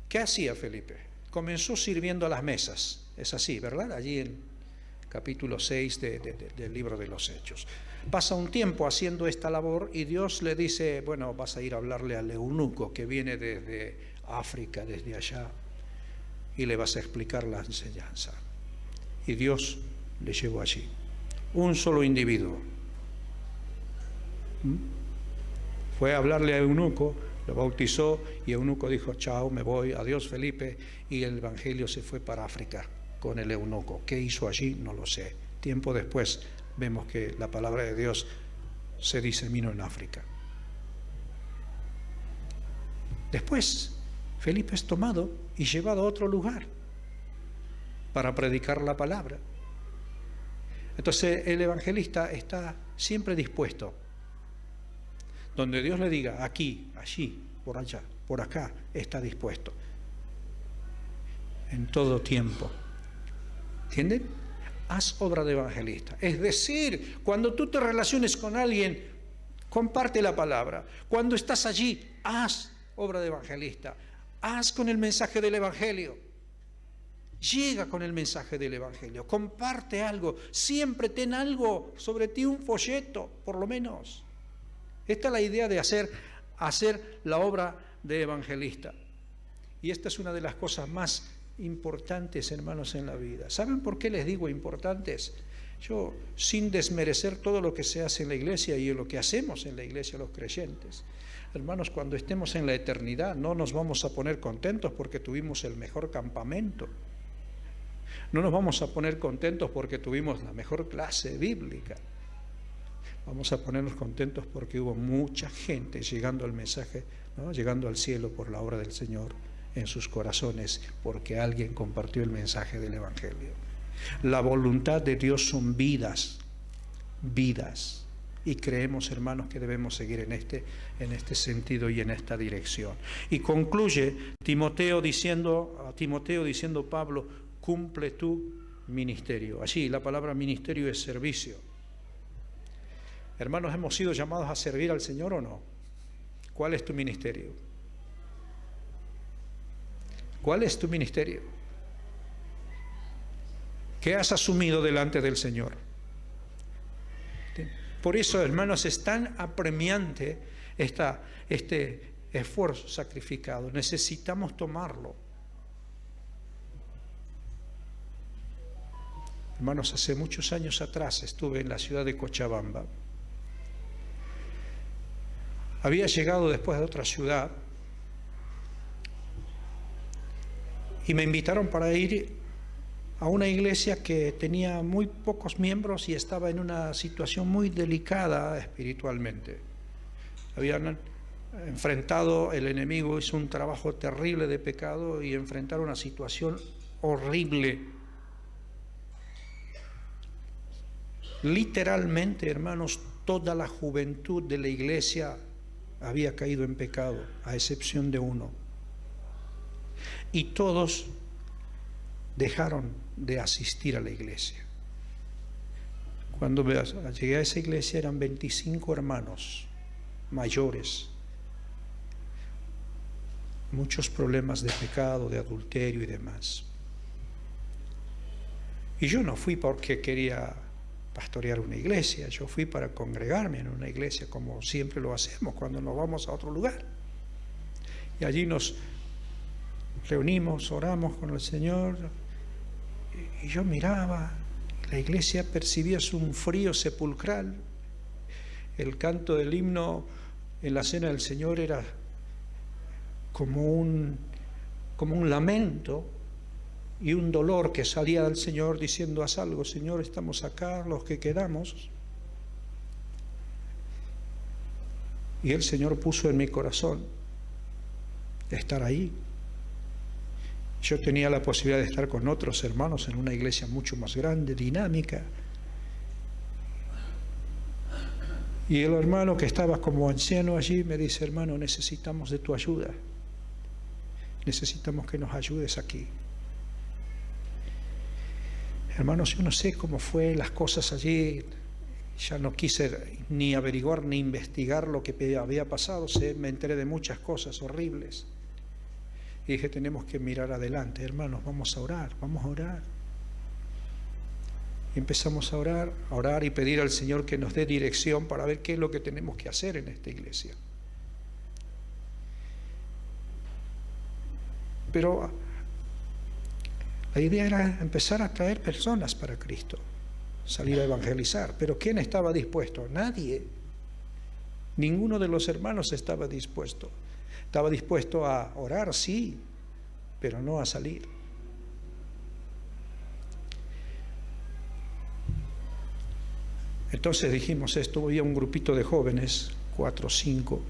¿Qué hacía Felipe? Comenzó sirviendo a las mesas, es así, ¿verdad? Allí en capítulo 6 del libro de los Hechos. Pasa un tiempo haciendo esta labor y Dios le dice, bueno, vas a ir a hablarle al eunuco que viene desde África, desde allá, y le vas a explicar la enseñanza. Y Dios le llevó allí. Un solo individuo. Fue a hablarle a eunuco, lo bautizó y eunuco dijo, chao, me voy, adiós Felipe, y el evangelio se fue para África con el eunuco. ¿Qué hizo allí? No lo sé. Tiempo después vemos que la palabra de Dios se diseminó en África. Después, Felipe es tomado y llevado a otro lugar para predicar la palabra. Entonces el evangelista está siempre dispuesto. Donde Dios le diga, aquí, allí, por allá, por acá, está dispuesto. En todo tiempo. ¿Entienden? Haz obra de evangelista. Es decir, cuando tú te relaciones con alguien, comparte la palabra. Cuando estás allí, haz obra de evangelista. Haz con el mensaje del evangelio. Llega con el mensaje del evangelio. Comparte algo. Siempre ten algo sobre ti, un folleto, por lo menos. Esta es la idea de hacer la obra de evangelista. Y esta es una de las cosas más importantes, hermanos, en la vida. ¿Saben por qué les digo importantes? Yo, sin desmerecer todo lo que se hace en la iglesia y lo que hacemos en la iglesia los creyentes, hermanos, cuando estemos en la eternidad no nos vamos a poner contentos porque tuvimos el mejor campamento. No nos vamos a poner contentos porque tuvimos la mejor clase bíblica. Vamos a ponernos contentos porque hubo mucha gente llegando al mensaje, ¿no? Llegando al cielo por la obra del Señor en sus corazones, porque alguien compartió el mensaje del evangelio. La voluntad de Dios son vidas, y creemos, hermanos, que debemos seguir en este sentido y en esta dirección. Y concluye a Timoteo diciendo Pablo, cumple tu ministerio. Allí la palabra ministerio es servicio. Hermanos, ¿hemos sido llamados a servir al Señor o no? ¿Cuál es tu ministerio? ¿Cuál es tu ministerio? ¿Qué has asumido delante del Señor? Por eso, hermanos, es tan apremiante este esfuerzo sacrificado. Necesitamos tomarlo. Hermanos, hace muchos años atrás estuve en la ciudad de Cochabamba. Había llegado después de otra ciudad y me invitaron para ir a una iglesia que tenía muy pocos miembros y estaba en una situación muy delicada espiritualmente. Habían enfrentado, el enemigo hizo un trabajo terrible de pecado y enfrentaron una situación horrible. Literalmente, hermanos, toda la juventud de la iglesia había caído en pecado, a excepción de uno. Y todos dejaron de asistir a la iglesia. Cuando llegué a esa iglesia eran 25 hermanos mayores, muchos problemas de pecado, de adulterio y demás. Y yo no fui porque quería pastorear una iglesia, yo fui para congregarme en una iglesia como siempre lo hacemos cuando nos vamos a otro lugar. Y allí nos reunimos, oramos con el Señor, y yo miraba, la iglesia percibía un frío sepulcral. El canto del himno en la cena del Señor era como un lamento y un dolor que salía del Señor diciendo, haz algo, Señor, estamos acá, los que quedamos. Y el Señor puso en mi corazón estar ahí. Yo tenía la posibilidad de estar con otros hermanos en una iglesia mucho más grande, dinámica, Y el hermano que estaba como anciano allí me dice: hermano, necesitamos de tu ayuda. Necesitamos que nos ayudes aquí. Hermanos, yo no sé cómo fue las cosas allí. Ya no quise ni averiguar ni investigar lo que había pasado. Me enteré de muchas cosas horribles. Y dije: tenemos que mirar adelante, hermanos, vamos a orar, vamos a orar. Y empezamos a orar y pedir al Señor que nos dé dirección para ver qué es lo que tenemos que hacer en esta iglesia. Pero la idea era empezar a traer personas para Cristo, salir a evangelizar. Pero ¿quién estaba dispuesto? Nadie. Ninguno de los hermanos estaba dispuesto. Estaba dispuesto a orar, sí, pero no a salir. Entonces dijimos esto. Había un grupito de jóvenes, 4 o 5,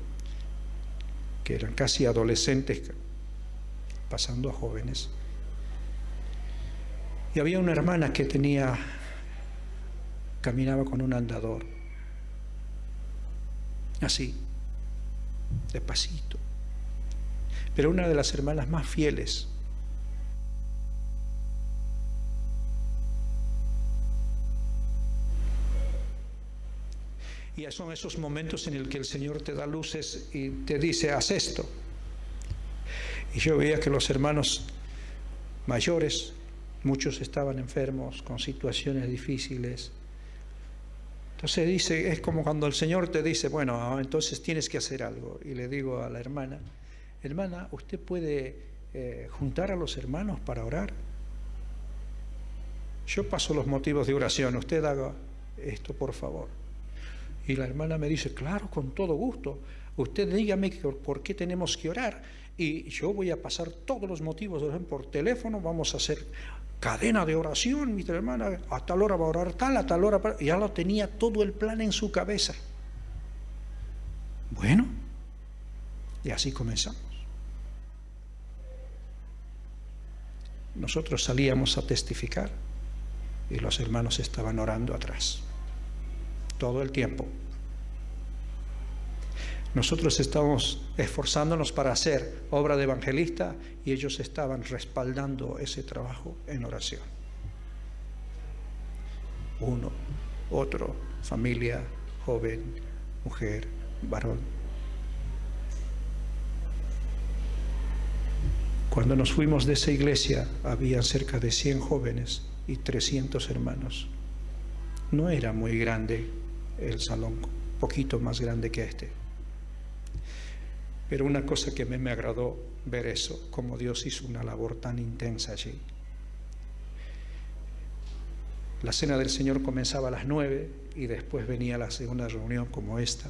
que eran casi adolescentes, pasando a jóvenes. Y había una hermana que caminaba con un andador, así, despacito. Pero una de las hermanas más fieles. Y son esos momentos en el que el Señor te da luces y te dice: haz esto. Y yo veía que los hermanos mayores, muchos estaban enfermos, con situaciones difíciles. Entonces es como cuando el Señor te dice: bueno, entonces tienes que hacer algo. Y le digo a la hermana: hermana, ¿usted puede juntar a los hermanos para orar? Yo paso los motivos de oración, usted haga esto, por favor. Y la hermana me dice: claro, con todo gusto. Usted dígame por qué tenemos que orar y yo voy a pasar todos los motivos de oración por teléfono. Vamos a hacer cadena de oración, mi hermana, a tal hora va a orar tal, a tal hora. Ya lo tenía todo el plan en su cabeza. Bueno, y así comenzamos. Nosotros salíamos a testificar y los hermanos estaban orando atrás todo el tiempo. Nosotros estábamos esforzándonos para hacer obra de evangelista y ellos estaban respaldando ese trabajo en oración. Uno, otro, familia, joven, mujer, varón. Cuando nos fuimos de esa iglesia, había cerca de 100 jóvenes y 300 hermanos. No era muy grande el salón, poquito más grande que este. Pero una cosa que a mí me agradó ver eso, como Dios hizo una labor tan intensa allí. La cena del Señor comenzaba a las 9 y después venía la segunda reunión como esta.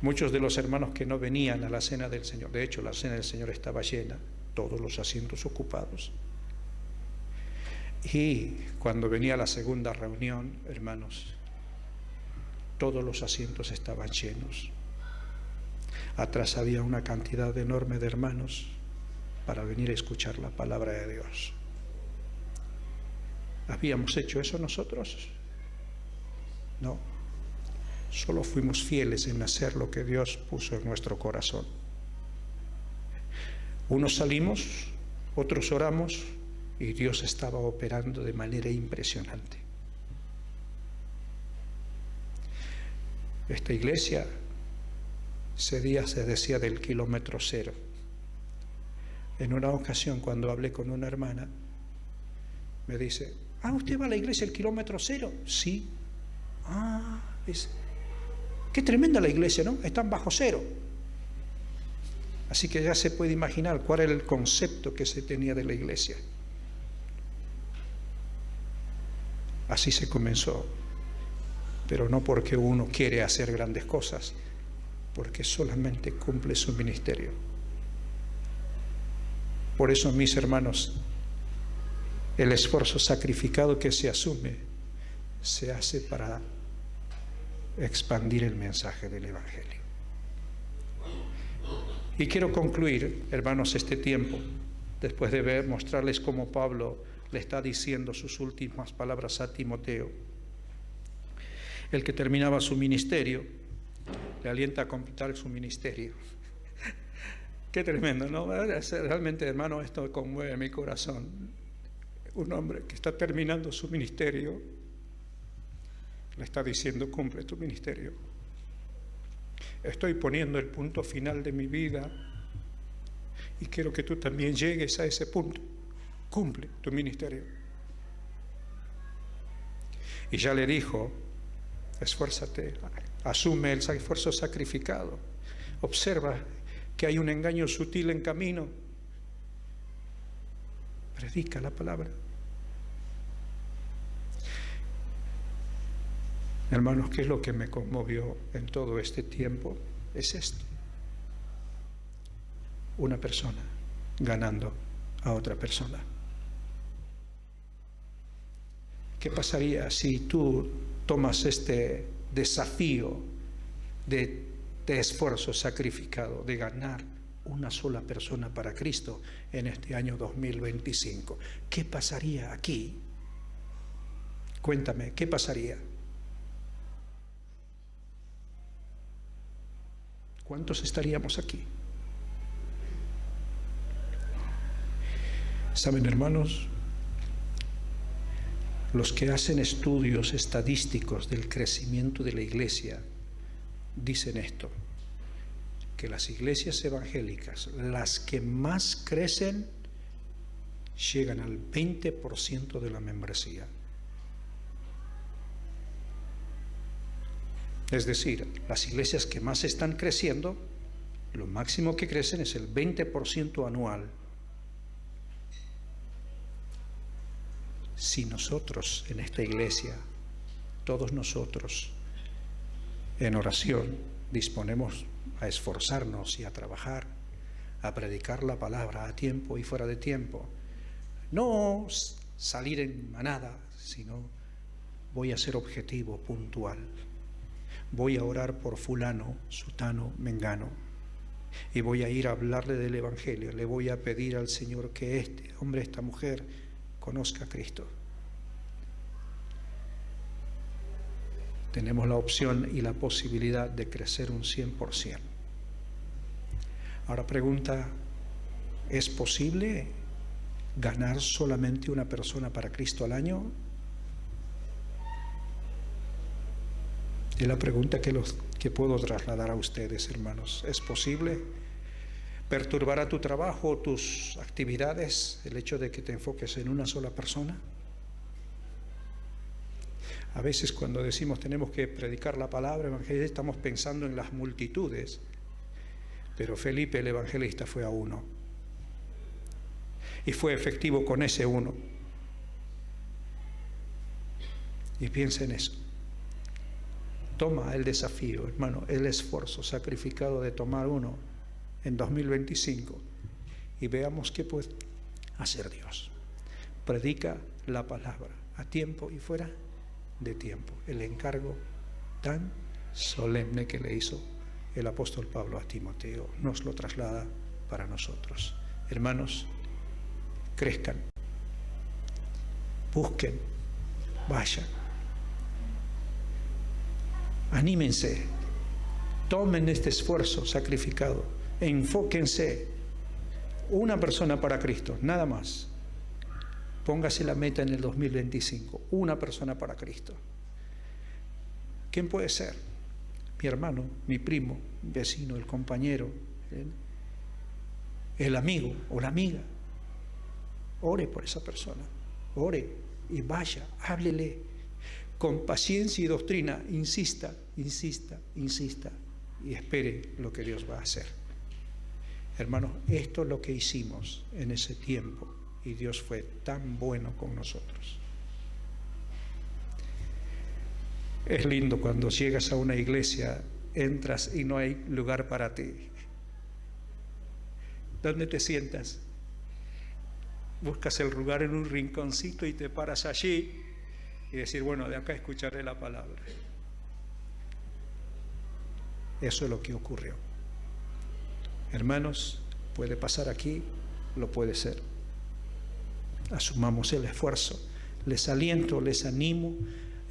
Muchos de los hermanos que no venían a la cena del Señor, de hecho la cena del Señor estaba llena, todos los asientos ocupados. Y cuando venía la segunda reunión, hermanos, todos los asientos estaban llenos. Atrás había una cantidad enorme de hermanos para venir a escuchar la palabra de Dios. ¿Habíamos hecho eso nosotros? No. Solo fuimos fieles en hacer lo que Dios puso en nuestro corazón. Unos salimos, otros oramos y Dios estaba operando de manera impresionante. Esta iglesia ese día se decía del kilómetro cero. En una ocasión, cuando hablé con una hermana, me dice: ¿usted va a la iglesia del kilómetro cero? Sí. Qué tremenda la iglesia, ¿no? Están bajo cero. Así que ya se puede imaginar cuál era el concepto que se tenía de la iglesia. Así se comenzó, pero no porque uno quiere hacer grandes cosas, porque solamente cumple su ministerio. Por eso, mis hermanos, el esfuerzo sacrificado que se asume se hace para expandir el mensaje del Evangelio. Y quiero concluir, hermanos, este tiempo, después de mostrarles cómo Pablo le está diciendo sus últimas palabras a Timoteo. El que terminaba su ministerio, le alienta a completar su ministerio. Qué tremendo, ¿no? Realmente, hermano, esto conmueve mi corazón. Un hombre que está terminando su ministerio le está diciendo: cumple tu ministerio. Estoy poniendo el punto final de mi vida y quiero que tú también llegues a ese punto. Cumple tu ministerio. Y ya le dijo: esfuérzate, asume el esfuerzo sacrificado. Observa que hay un engaño sutil en camino. Predica la palabra. Hermanos, ¿qué es lo que me conmovió en todo este tiempo? Es esto: una persona ganando a otra persona. ¿Qué pasaría si tú tomas este desafío de esfuerzo sacrificado, de ganar una sola persona para Cristo en este año 2025? ¿Qué pasaría aquí? Cuéntame, ¿qué pasaría? ¿Cuántos estaríamos aquí? ¿Saben, hermanos? Los que hacen estudios estadísticos del crecimiento de la iglesia dicen esto: que las iglesias evangélicas, las que más crecen, llegan al 20% de la membresía. Es decir, las iglesias que más están creciendo, lo máximo que crecen es el 20% anual. Si nosotros en esta iglesia, todos nosotros, en oración, disponemos a esforzarnos y a trabajar, a predicar la palabra a tiempo y fuera de tiempo, no salir en manada, sino voy a ser objetivo, puntual. Voy a orar por fulano, sutano, mengano, y voy a ir a hablarle del Evangelio. Le voy a pedir al Señor que este hombre, esta mujer, conozca a Cristo. Tenemos la opción y la posibilidad de crecer un 100%. Ahora pregunta: ¿es posible ganar solamente una persona para Cristo al año? Es la pregunta que puedo trasladar a ustedes, hermanos. ¿Es posible? ¿Perturbará tu trabajo, tus actividades, el hecho de que te enfoques en una sola persona? A veces cuando decimos tenemos que predicar la palabra evangelista, estamos pensando en las multitudes, pero Felipe el evangelista fue a uno y fue efectivo con ese uno. Y piensa en eso. Toma el desafío, hermano, el esfuerzo sacrificado de tomar uno en 2025 y veamos qué puede hacer Dios. Predica la palabra a tiempo y fuera de tiempo. El encargo tan solemne que le hizo el apóstol Pablo a Timoteo nos lo traslada para nosotros. Hermanos, crezcan, busquen, vayan, anímense, tomen este esfuerzo sacrificado, enfóquense. Una persona para Cristo, nada más. Póngase la meta en el 2025, una persona para Cristo. ¿Quién puede ser? Mi hermano, mi primo, mi vecino, el compañero, el amigo o la amiga. Ore por esa persona, ore y vaya, háblele con paciencia y doctrina, insista, insista, insista y espere lo que Dios va a hacer. Hermanos, esto es lo que hicimos en ese tiempo y Dios fue tan bueno con nosotros. Es lindo cuando llegas a una iglesia, entras y no hay lugar para ti. ¿Dónde te sientas? Buscas el lugar en un rinconcito y te paras allí y decir, bueno, de acá escucharé la palabra. Eso es lo que ocurrió. Hermanos, puede pasar aquí, lo puede ser. Asumamos el esfuerzo. Les aliento, les animo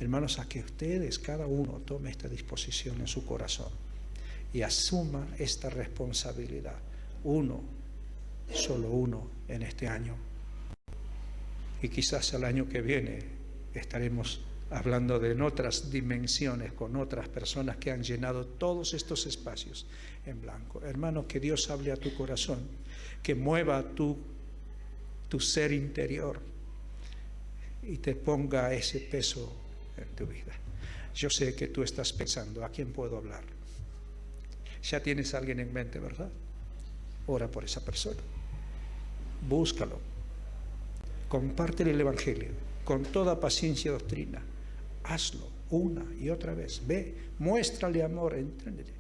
hermanos, a que ustedes, cada uno, tome esta disposición en su corazón y asuma esta responsabilidad. Solo uno en este año. Y quizás el año que viene estaremos hablando de en otras dimensiones, con otras personas que han llenado todos estos espacios en blanco. Hermano, que Dios hable a tu corazón, que mueva tu ser interior y te ponga ese peso en tu vida. Yo sé que tú estás pensando, ¿a quién puedo hablar? Ya tienes a alguien en mente, ¿verdad? Ora por esa persona. Búscalo. Compártele el Evangelio con toda paciencia y doctrina. Hazlo una y otra vez. Ve, muéstrale amor, entiéndele.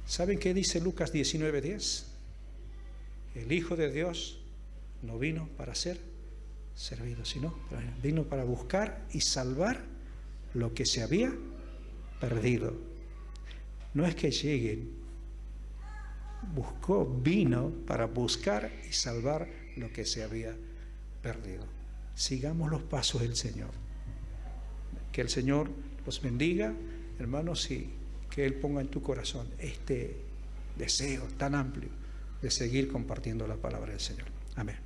¿Saben qué dice Lucas 19:10? El Hijo de Dios no vino para ser servido, sino vino para buscar y salvar lo que se había perdido. No es que lleguen, vino para buscar y salvar lo que se había perdido. Sigamos los pasos del Señor. Que el Señor los bendiga, hermanos, y que Él ponga en tu corazón este deseo tan amplio de seguir compartiendo la palabra del Señor. Amén.